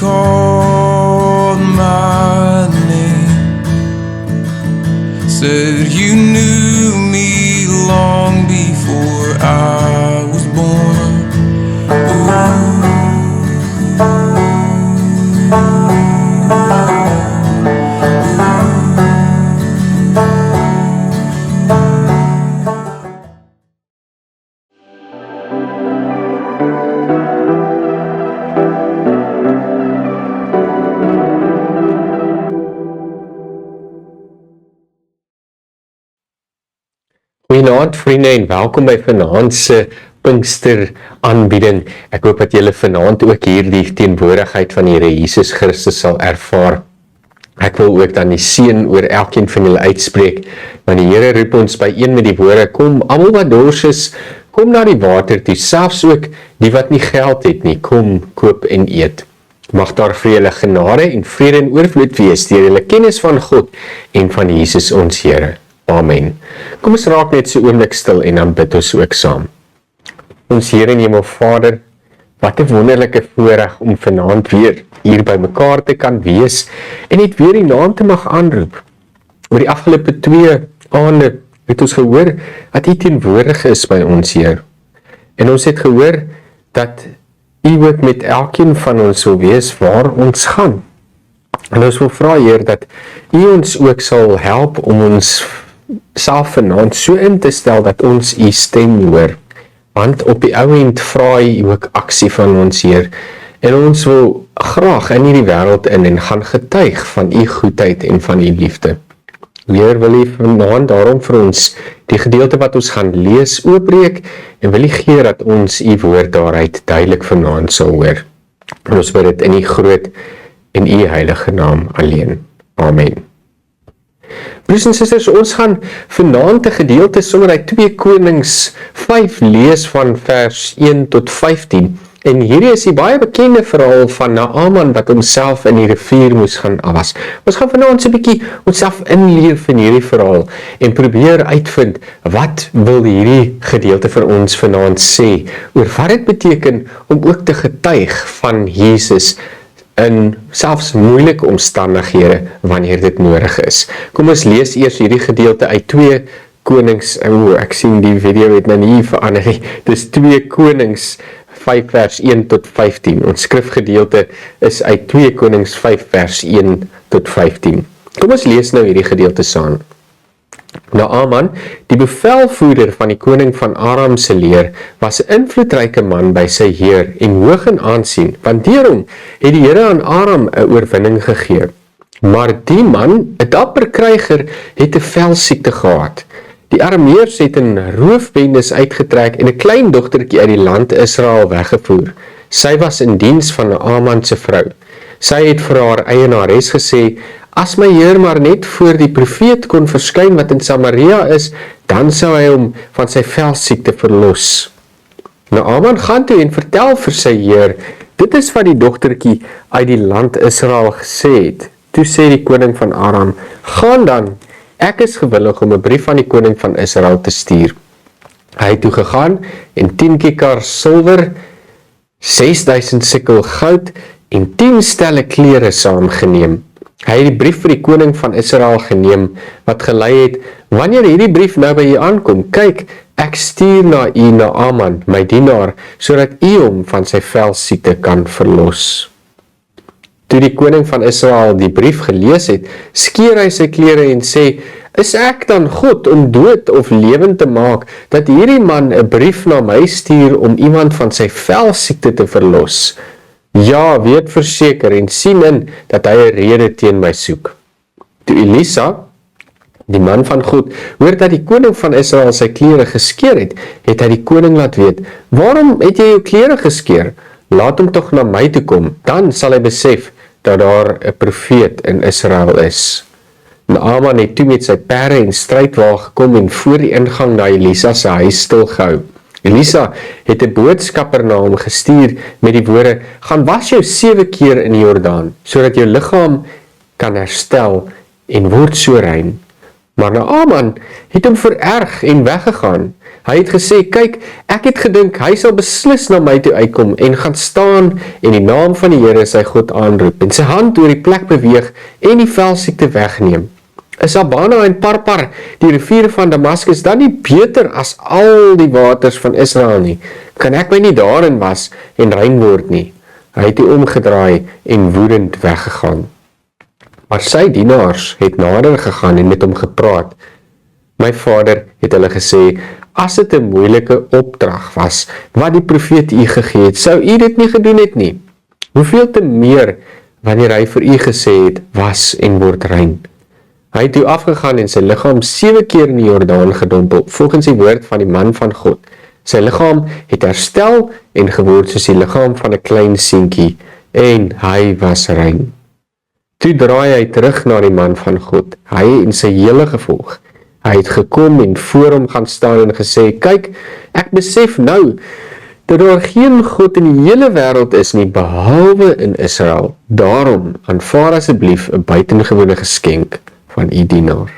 called my name, said you knew me long before I was born. Goeienaand vriende en welkom by vanaand se Pinkster aanbieding. Ek hoop dat julle vanaand ook hierdie teenwoordigheid van die Here Jesus Christus sal ervaar. Ek wil ook dan die seën oor elkeen van julle uitspreek, want die Here roep ons by een met die woorde, kom almal wat dors is, kom na die water toe, selfs ook die wat nie geld het nie, kom koop en eet. Mag daar vir julle genade en vrede en oorvloed wees deur julle kennis van God en van Jesus ons Here. Amen. Kom ons raak net so oomblik stil en dan bid ons ook saam. Ons Here en Hemelvader, wat 'n wonderlike voorreg om vanaand weer hier by mekaar te kan wees en net weer die naam te mag aanroep. Oor die afgelope 2 aande het ons gehoor dat U teenwoordig is by ons Heer. En ons het gehoor dat U ook met elkeen van ons wil wees waar ons gaan. En ons wil vra Heer dat U ons ook sal help om ons self vanaand so in te stel dat ons U stem hoor, want op die ou end vra U ook aksie van ons Heer, en ons wil graag in hierdie wêreld in en gaan getuig van U goedheid en van U liefde. Heer, wil U vanaand daarom vir ons die gedeelte wat ons gaan lees oopbreek, en wil U gee dat ons U woord daaruit duidelik vanaand sal hoor. En ons bid dit in U groot en U heilige naam alleen. Amen. Broers en susters, ons gaan vanaand 'n gedeelte sommer uit 2 Konings 5 lees van vers 1 tot 15. En hierdie is die baie bekende verhaal van Naaman wat homself in die rivier moes gaan afwas. Ons gaan vanaand so 'n bietjie onsself inleef in hierdie verhaal en probeer uitvind wat wil hierdie gedeelte vir ons vanaand sê oor wat dit beteken om ook te getuig van Jesus in selfs moeilike omstandighede wanneer dit nodig is. Kom ons lees eers hierdie gedeelte uit 2 Konings, ek sien die video het nou nie verander nie, dis 2 Konings 5 vers 1 tot 15. Ons skrifgedeelte is uit 2 Konings 5 vers 1 tot 15. Kom ons lees nou hierdie gedeelte saam. Naaman, die bevelvoerder van die koning van Aram se leer, was 'n invloedryke man by sy heer en hoog in aansien, want deur hom het die Here aan Aram 'n oorwinning gegee. Maar die man, 'n dapper kryger, het 'n velsiekte gehad. Die Arameërs het in roofbendes uitgetrek en 'n klein dogtertjie uit die land Israel weggevoer. Sy was in diens van Naaman se vrou. Sy het vir haar eienares gesê, as my heer maar net voor die profeet kon verskyn wat in Samaria is, dan sou hy hom van sy velsiekte verlos. Naaman gaan toe en vertel vir sy heer, dit is wat die dogtertjie uit die land Israel gesê het. Toe sê die koning van Aram, gaan dan, ek is gewillig om 'n brief aan die koning van Israel te stuur. Hy het toe gegaan en 10 kikar silwer, 6000 sikkel goud en 10 stelle klere saamgeneem. Hy het die brief vir die koning van Israel geneem, wat gelei het, wanneer hierdie brief nou by u aankom, kyk, ek stuur na u Naaman, my dienaar, sodat u hom van sy velsiekte kan verlos. Toe die koning van Israel die brief gelees het, skeer hy sy klere en sê, is ek dan God om dood of lewend te maak, dat hierdie man 'n brief na my stuur om iemand van sy velsiekte te verlos? Ja, weet verseker en sien in, dat hy 'n rede teen my soek. Toe Elisa, die man van God, hoor dat die koning van Israel sy klere geskeer het, het hy die koning laat weet, waarom het jy jou klere geskeer? Laat hom tog na my toe kom, dan sal hy besef, dat daar 'n profeet in Israel is. Naaman het toe met sy perde en strydwa gekom en voor die ingang na Elisa se huis stilgehou. Elisa het 'n boodskapper na hom gestuur met die woorde, gaan was jou 7 keer in die Jordaan, sodat jou liggaam kan herstel en word so rein. Maar Naaman het hom vererg en weggegaan. Hy het gesê, kyk, ek het gedink, hy sal beslis na my toe uitkom en gaan staan en die naam van die Here sy God aanroep en sy hand oor die plek beweeg en die velsiekte wegneem. Is Abana en Parpar, die riviere van Damaskus, dan nie beter as al die waters van Israel nie? Kan ek my nie daarin was en rein word nie? Hy het toe omgedraai en woedend weggegaan. Maar sy dienaars het nader gegaan en met hom gepraat. My vader, het hulle gesê, as dit 'n moeilike opdrag was, wat die profeet u gegee het, sou u dit nie gedoen het nie. Hoeveel te meer, wanneer hy vir u gesê het, was en word rein. Hy het toe afgegaan en sy liggaam 7 keer in die Jordaan gedompel, volgens die woord van die man van God. Sy liggaam het herstel en geword soos die liggaam van 'n klein seentjie, en hy was rein. Toe draai hy terug na die man van God, hy en sy hele gevolg. Hy het gekom en voor hom gaan staan en gesê, kyk, ek besef nou, dat daar geen God in die hele wêreld is nie, behalwe in Israel. Daarom, aanvaar asseblief 'n buitengewone geskenk van u dienaar.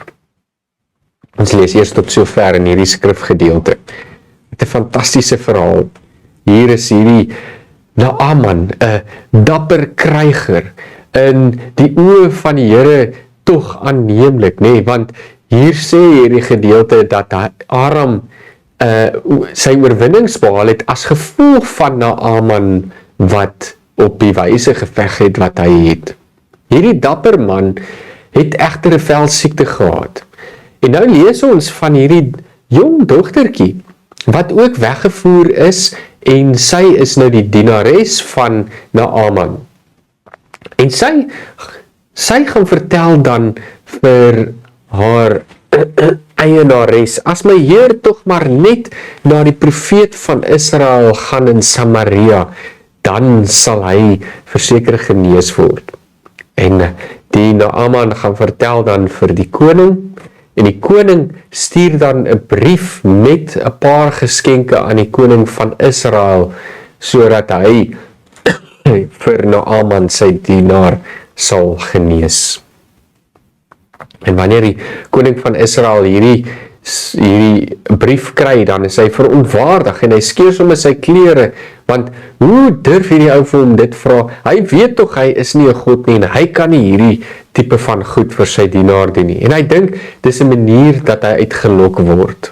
Ons lees eers tot sover in hierdie skrifgedeelte. Met 'n fantastiese verhaal. Hier is hierdie Naaman, 'n dapper kryger, in die oë van die Here tog aanneemlik, nê, want hier sê hierdie gedeelte dat Aram sy oorwinnings behaal het as gevolg van Naaman wat op die wyse geveg het wat hy het. Hierdie dapper man het egter 'n velsiekte gehad. En nou lees ons van hierdie jong dogtertjie wat ook weggevoer is en sy is nou die dienares van Naaman. En sy gaan vertel dan vir haar eienares, as my heer tog maar net na die profeet van Israel gaan in Samaria, dan sal hy verseker genees word. En die Naaman gaan vertel dan vir die koning, en die koning stuur dan 'n brief met 'n paar geskenke aan die koning van Israel, sodat hy vir Naaman sy dienaar sal genees. En wanneer die koning van Israel hierdie brief kry, dan is hy verontwaardig en hy skeer sommer sy klere, want hoe durf hierdie ou vir hom dit vra? Hy weet tog hy is nie 'n God nie en hy kan nie hierdie tipe van goed vir sy dienaar doen nie. En hy dink dis 'n manier dat hy uitgelok word.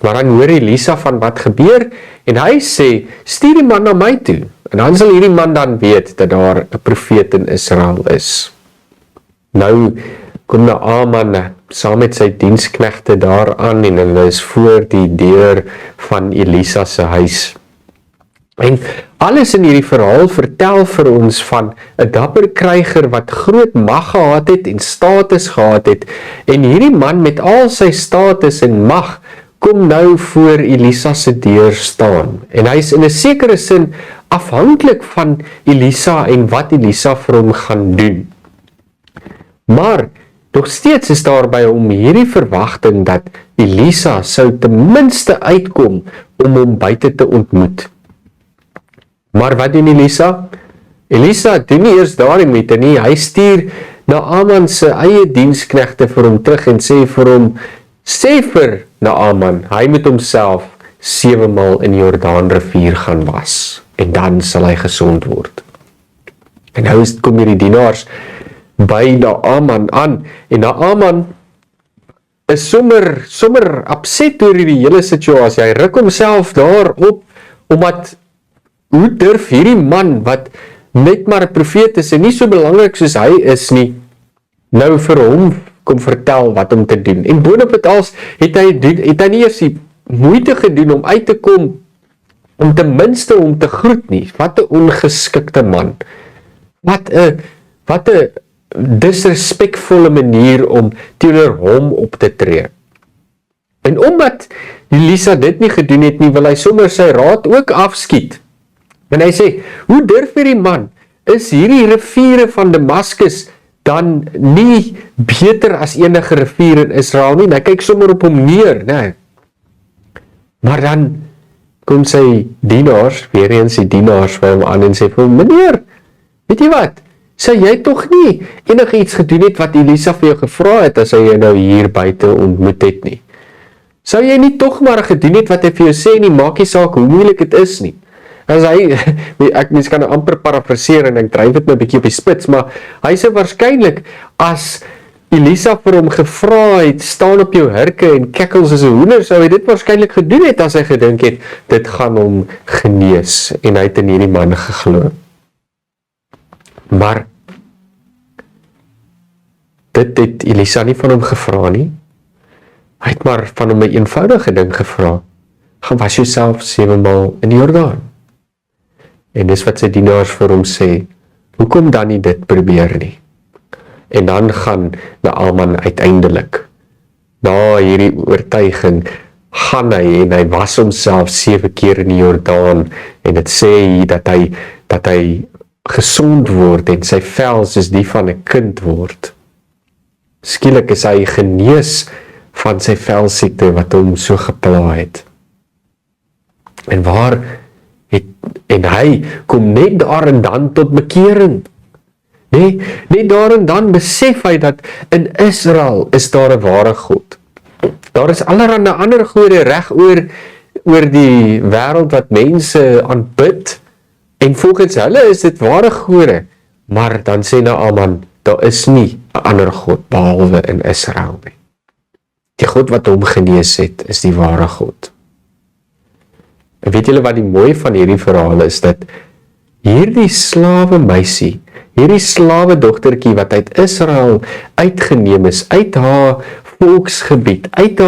Maar dan hoor Elisa van wat gebeur en hy sê, stuur die man na my toe. En dan sal hierdie man dan weet dat daar 'n profeet in Israel is. Nou kom Naaman saam met sy diensknegte daar aan en hulle is voor die deur van Elisa se huis. En alles in hierdie verhaal vertel vir ons van 'n dapper kryger wat groot mag gehad het en status gehad het. En hierdie man met al sy status en mag kom nou voor Elisa se deur staan. En hy is in 'n sekere sin afhanklik van Elisa en wat Elisa vir hom gaan doen. Maar nog steeds is daar by hom hierdie verwagting dat Elisa sou ten minste uitkom om hom buite te ontmoet. Maar wat doen Elisa? Elisa doen nie eers daarin met nie, hy stuur Naaman se eie diensknegte vir hom terug en sê vir Naaman, hy moet homself 7 maal in die Jordaanrivier gaan was, en dan sal hy gesond word. En nou kom hierdie dienaars by Naaman aan, en Naaman is sommer upset oor die hele situasie. Hy ruk homself daarop, omdat hoe durf hierdie man wat net maar 'n profeet is en nie so belangrik soos hy is nie, nou vir hom kom vertel wat om te doen. En boonop dit als het hy nie eers die moeite gedoen om uit te kom, om ten minste om te groet nie. Wat 'n ongeskikte man. Wat 'n disrespekvolle manier om teenoor hom op te tree. En omdat Elisa dit nie gedoen het nie, wil hy sommer sy raad ook afskiet. En hy sê, hoe durf hierdie man? Is hierdie riviere van Damaskus dan nie beter as enige rivier in Israel nie? En hy kyk sommer op hom neer, né? Maar dan kom sy dienaars, weer eens die dienaars by hom aan en sê vir hom, meneer, weet jy wat? Sê jy tog nie enige iets gedoen het wat Elisa vir jou gevra het as hy jou nou hier buite ontmoet het nie? Sou jy nie tog maar gedoen het wat hy vir jou sê nie, maak nie saak hoe moeilik dit is nie. As hy, mens kan nou amper parafraseer en ek dryf dit nou 'n bietjie op die spits, maar hy sou waarskynlik as Elisa vir hom gevra het, staan op jou hurke en kekkels as 'n hoender, sou hy dit waarskynlik gedoen het as hy gedink het, dit gaan hom genees, en hy het in hierdie man geglo. Maar, dit het Elisa nie van hom gevra nie, hy het maar van hom 'n eenvoudige ding gevra, gaan was jouself 7 maal in die Jordaan. En dis wat sy dienaars vir hom sê, hoekom dan nie dit probeer nie? En dan gaan Naaman uiteindelik, na hierdie oortuiging, gaan hy en hy was homself 7 keer in die Jordaan, en dit sê hier dat hy gesond word, en sy vel soos die van 'n kind word. Skielik is hy genees van sy velsiekte wat hom so gepla het. En hy kom net daar en dan tot bekering. Nee, net daar en dan besef hy dat in Israel is daar 'n ware God. Daar is allerhande ander gode reg oor die wêreld wat mense aanbid, en volgens hulle is dit ware gode, maar dan sê Naaman, daar is nie 'n ander God behalwe in Israel nie. Die God wat hom genees het, is die ware God. En weet julle wat die mooi van hierdie verhaal is, dat hierdie slawe meisie, hierdie slawe dogtertjie wat uit Israel uitgeneem is, uit haar volksgebied, uit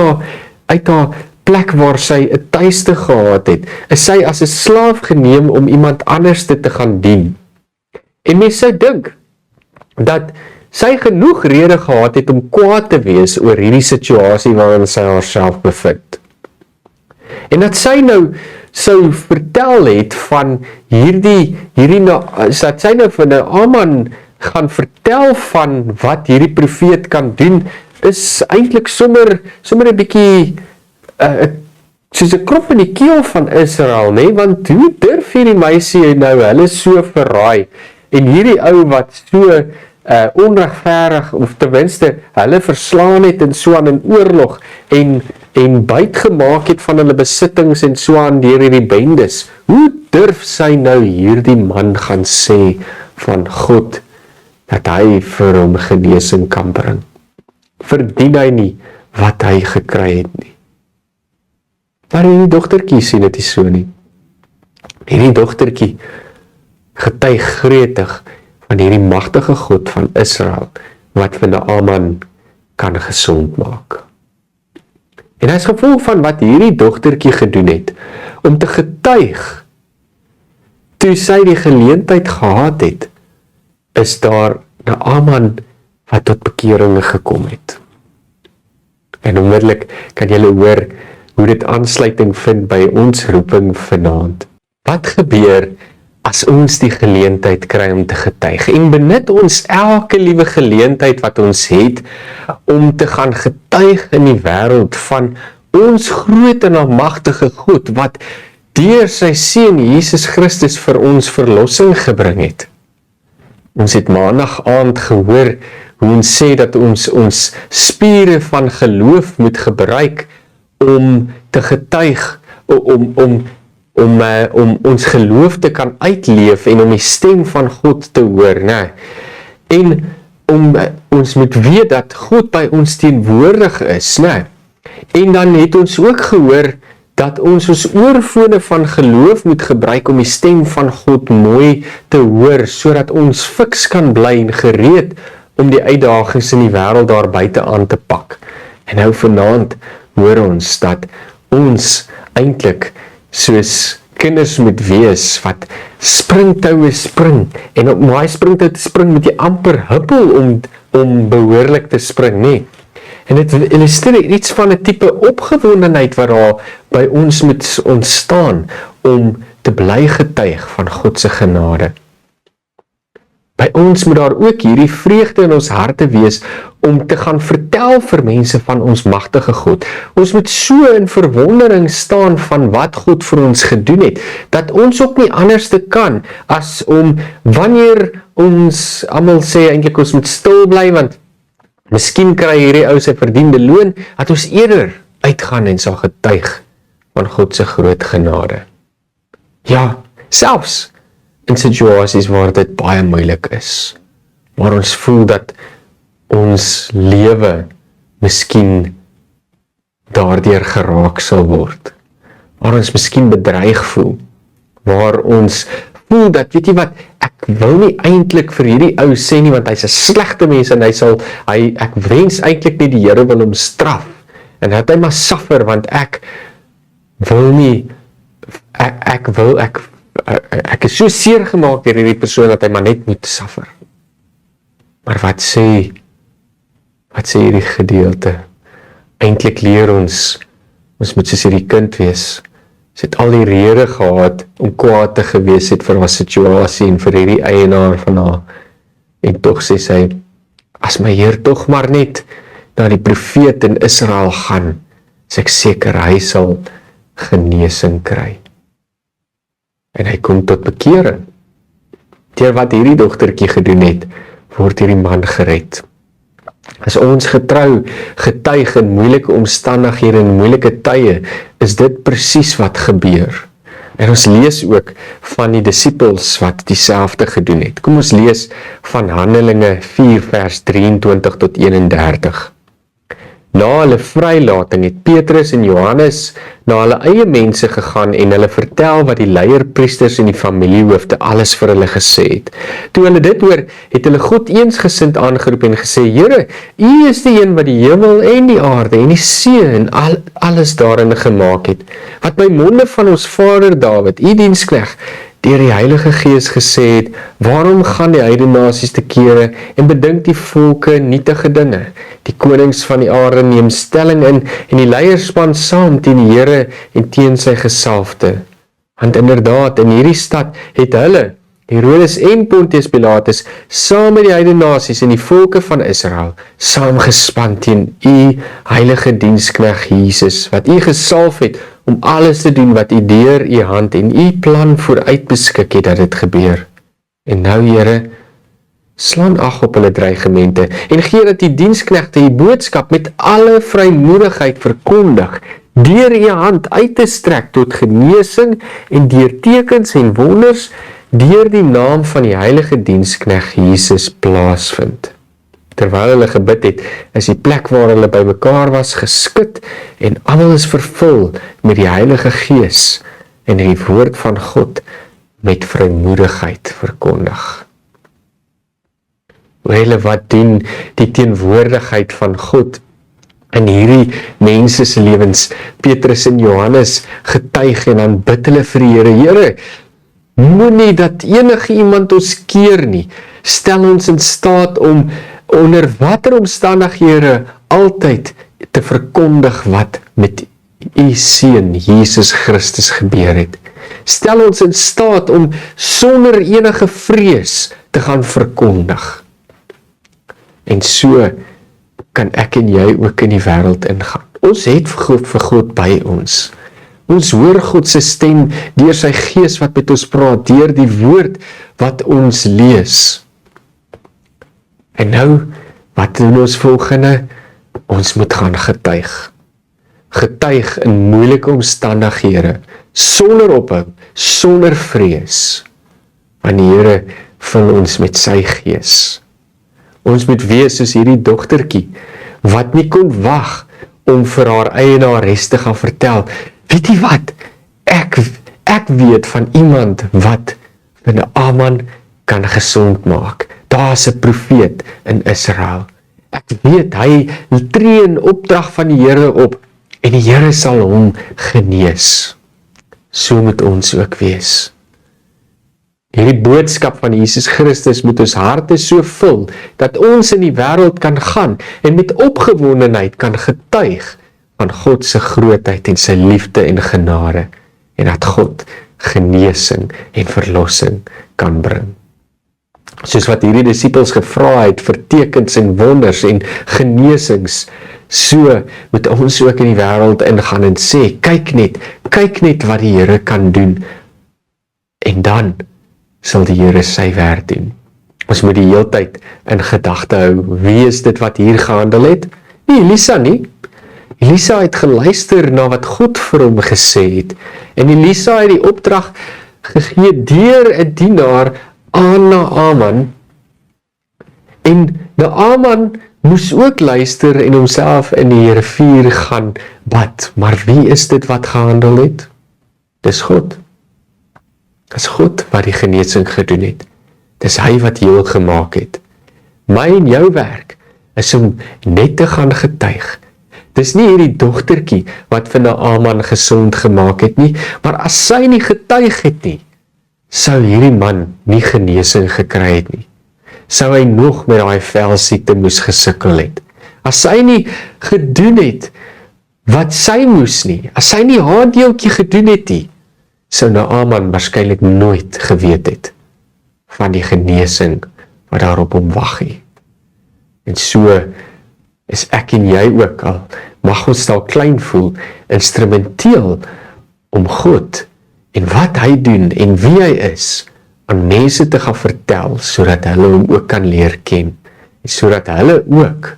haar plek waar sy 'n tuiste gehad het, is sy as 'n slaaf geneem om iemand anders te gaan dien. En mens sou dink dat sy genoeg rede gehad het om kwaad te wees oor hierdie situasie waarin sy haarself bevind. En dat sy nou sou vertel het van dat sy nou van Naaman gaan vertel van wat hierdie profeet kan doen, is eintlik sommer 'n bietjie soos 'n krop in die keel van Israel, nee, want hoe durf hierdie meisie nou hulle so verraai, en hierdie ou wat so onregverdig, of ten minste hulle verslaan het en so aan in oorlog, en buit gemaak het van hulle besittings en so aan deur hierdie bendes. Hoe durf sy nou hierdie man gaan sê van God, dat hy vir hom genesing kan bring? Verdien hy nie wat hy gekry het nie? Maar hierdie dogtertjie sien dit nie so nie. Hierdie dogtertjie getuig gretig van hierdie magtige God van Israel, wat vir Naaman kan gesond maak. En as gevolg van wat hierdie dogtertjie gedoen het, om te getuig, toe sy die geleentheid gehad het, is daar Naaman wat tot bekering gekom het. En onmiddellik kan julle hoor hoe dit aansluiting vind by ons roeping vanaand. Wat gebeur as ons die geleentheid kry om te getuig, en benut ons elke liewe geleentheid wat ons het, om te gaan getuig in die wêreld van ons groot en almagtige God, wat deur sy seun Jesus Christus vir ons verlossing gebring het. Ons het maandag aand gehoor hoe ons sê dat ons spiere van geloof moet gebruik om te getuig, om ons geloof te kan uitleef en om die stem van God te hoor, nee. En ons moet weet dat God by ons teenwoordig is, nee. En dan het ons ook gehoor dat ons oorfone van geloof moet gebruik om die stem van God mooi te hoor, sodat ons fiks kan bly en gereed om die uitdagings in die wêreld daar buite aan te pak. En nou vanaand hoor ons dat ons eintlik soos kinders moet wees, wat springtoue spring, en op my springtou te spring moet jy amper huppel om behoorlik te spring, nee. En dit illustreer iets van 'n tipe opgewondenheid wat daar by ons moet ontstaan, om te bly getuig van God se genade. By ons moet daar ook hierdie vreugde in ons harte wees, om te gaan vertel vir mense van ons magtige God. Ons moet so in verwondering staan van wat God vir ons gedoen het, dat ons ook nie anders te kan, as om, wanneer ons almal sê eintlik ons moet stil bly, want miskien kry hierdie ou sy verdiende loon, dat ons eerder uitgaan en sal getuig van God se groot genade. Ja, selfs in situasies waar dit baie moeilik is, waar ons voel dat ons lewe miskien daardeur geraak sal word, waar ons miskien bedreig voel, waar ons voel dat, weet jy wat, ek wil nie eintlik vir hierdie ou sê nie, want hy's 'n slegte mens en ek wens eintlik nie die Here wil hom straf, en dat hy maar suffer, want ek wil nie, ek is so seer gemaak deur hierdie persoon, dat hy maar net moet suffer. Maar wat sê hierdie gedeelte? Eintlik leer ons moet soos hierdie kind wees. Sy het al die rede gehad om kwaad te gewees het vir haar situasie en vir hierdie eienaar van haar. En tog sê sy, as my Heer tog maar net na die profeet in Israel gaan, is ek seker hy sal genesing kry. En hy kom tot bekering. Deur wat hierdie dogtertjie gedoen het, word hierdie man gered. As ons getrou getuig in moeilike omstandighede en moeilike tye, is dit presies wat gebeur. En ons lees ook van die disippels wat dieselfde gedoen het. Kom ons lees van Handelinge 4 vers 23 tot 31. Na hulle vrylating het Petrus en Johannes na hulle eie mense gegaan en hulle vertel wat die leierpriesters en die familiehoofde alles vir hulle gesê het. Toe hulle dit hoor, het hulle God eensgesind aangeroep en gesê, Here, U is die een wat die hemel en die aarde en die see en alles daarin gemaak het, wat by monde van ons vader Dawid, U diensknegt, deur die Heilige Gees gesê het, waarom gaan die heidenasies te kere en bedink die volke nietige dinge? Die konings van die aarde neem stelling in en die leiers span saam teen die Here en teen sy gesalfde. Want inderdaad, in hierdie stad het hulle, Herodes en Pontius Pilatus, saam met die heidenasies en die volke van Israel, saamgespan teen U heilige diensknegt Jesus, wat U gesalf het om alles te doen wat U deur U hand en U plan vooruit beskik het dat dit gebeur. En nou, Here, slaan ag op hulle dreigemente en gee dat die diensknegte U boodskap met alle vrymoedigheid verkondig, deur U hand uit te strek tot genesing en deur tekens en wonders, deur die naam van die heilige diensknegt Jesus plaasvind. Terwyl hulle gebid het, is die plek waar hulle by mekaar was geskud en almal is vervul met die Heilige Gees en die woord van God met vrymoedigheid verkondig. Hoor wat doen die teenwoordigheid van God in hierdie mense se lewens? Petrus en Johannes getuig en dan bid hulle vir die Here, Here, moenie dat enige iemand ons keer nie. Stel ons in staat om onder watter omstandighede altyd te verkondig wat met U seun Jesus Christus gebeur het. Stel ons in staat om sonder enige vrees te gaan verkondig. En so kan ek en jy ook in die wêreld ingaan. Ons het vir God by ons. Ons hoor God se stem deur sy Gees wat met ons praat, deur die woord wat ons lees. En nou, wat doen ons volgende? Ons moet gaan getuig. Getuig in moeilike omstandighede, sonder ophou, sonder vrees. Want die Here vul ons met sy Gees. Ons moet wees soos hierdie dogtertjie, wat nie kon wag om vir haar eienares te gaan vertel. Weet jy wat? Ek weet van iemand wat vir Naaman kan gesond maak. Daar's 'n profeet in Israel. Ek weet, hy tree in opdrag van die Here op en die Here sal hom genees. So moet ons ook wees. Hierdie boodskap van Jesus Christus moet ons harte so vul, dat ons in die wêreld kan gaan en met opgewondenheid kan getuig van God se grootheid en sy liefde en genade, en dat God genesing en verlossing kan bring. Soos wat hierdie disippels gevra het vir tekens en wonders en genesings, so moet ons ook in die wêreld ingaan en sê, kyk net wat die Here kan doen, en dan sal die Here sy werk doen. Ons moet die heeltyd in gedagte hou, wie is dit wat hier gehandel het? Nie Elisa nie. Elisa het geluister na wat God vir hom gesê het. En Elisa het die opdrag gegee deur 'n dienaar aan Naaman. En Naaman moes ook luister en homself in die rivier gaan bad. Maar wie is dit wat gehandel het? Dis God. Dis God wat die genesing gedoen het. Dis hy wat heel gemaak het. My en jou werk is om net te gaan getuig. Dis nie hierdie dogtertjie wat vir Naaman gesond gemaak het nie, maar as sy nie getuig het nie, sou hierdie man nie genesing gekry het nie. Sou hy nog met daai velsiekte moes gesukkel het. As sy nie gedoen het wat sy moes nie, as sy nie haar deeltjie gedoen het nie, sou Naaman waarskynlik nooit geweet het van die genesing wat daarop hom wag het. En so is ek en jy ook al, mag ons dalk klein voel, instrumenteel om God en wat hy doen en wie hy is, aan mense te gaan vertel, sodat hulle hom ook kan leer ken, en sodat hulle ook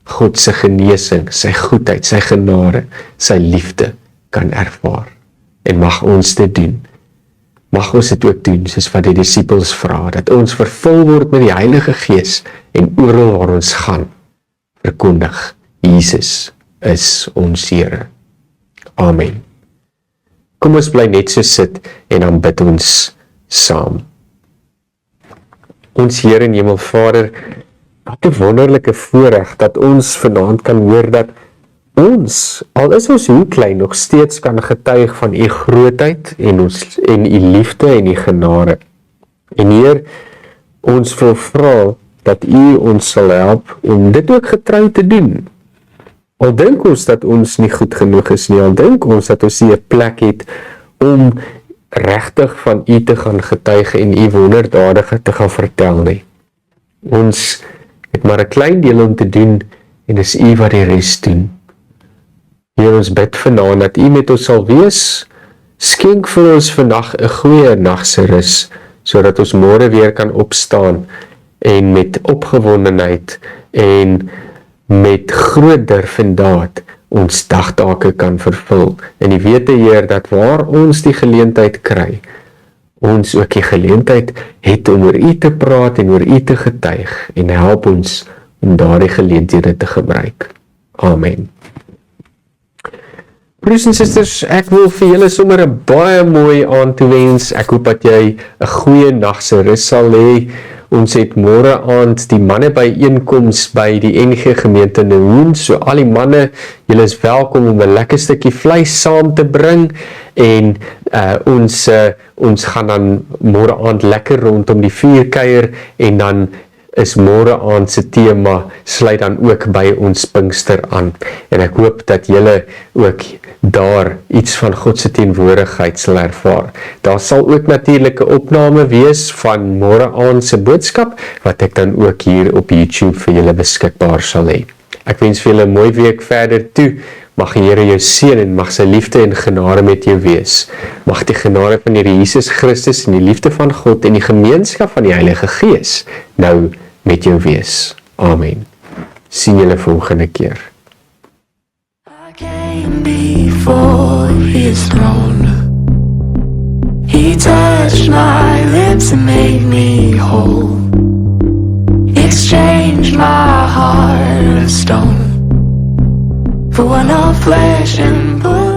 God se genesing, sy goedheid, sy genade, sy liefde kan ervaar. En mag ons dit doen. Mag ons dit ook doen, soos wat die disippels vra, dat ons vervul word met die Heilige Gees, en oral waar ons gaan, verkondig, Jesus is ons Here. Amen. Kom ons bly net so sit, en dan bid ons saam. Ons Here en Hemelvader, wat 'n wonderlike voorreg dat ons vanaand kan hoor dat ons, al is ons hoe klein, nog steeds kan getuig van u grootheid en u liefde en u genade. En Heer, ons wil vra dat u ons sal help om dit ook getrou te doen. Al dink ons dat ons nie goed genoeg is nie, al dink ons dat ons nie 'n plek het om regtig van u te gaan getuig en u wonderdadige te gaan vertel nie. Ons het maar 'n klein deel om te doen en dis u wat die res doen. Heer, ons bid vanaand dat u met ons sal wees. Skenk vir ons vandag 'n goeie nag se rus, sodat ons môre weer kan opstaan en met opgewondenheid en met groot durf en daad ons dagtake kan vervul. En die wete, Heer, dat waar ons die geleentheid kry, ons ook die geleentheid het om oor u te praat en oor u te getuig, en help ons om daardie geleenthede te gebruik. Amen. Broers en susters, ek wil vir julle sommer 'n baie mooi aand toewens. Ek hoop dat jy 'n goeie nag se rus sal hê. Ons het môre aand die manne byeenkoms by die NG gemeente Nehoen. So al die manne, julle is welkom om 'n lekker stukkie vleis saam te bring en ons gaan dan môre aand lekker rondom die vuur kuier en dan is môre aand se tema sluit dan ook by ons Pinkster aan. En ek hoop dat julle ook daar iets van God se teenwoordigheid sal ervaar. Daar sal ook natuurlik 'n opname wees van môre aand se boodskap wat ek dan ook hier op YouTube vir julle beskikbaar sal hê. Ek wens vir julle 'n mooi week verder toe. Mag die Here jou seën en mag sy liefde en genade met jou wees. Mag die genade van die Here Jesus Christus en die liefde van God en die gemeenskap van die Heilige Gees nou met jou wees. Amen. Sien julle volgende keer. Before his throne, he touched my lips and made me whole, exchanged my heart of stone for one of flesh and blood.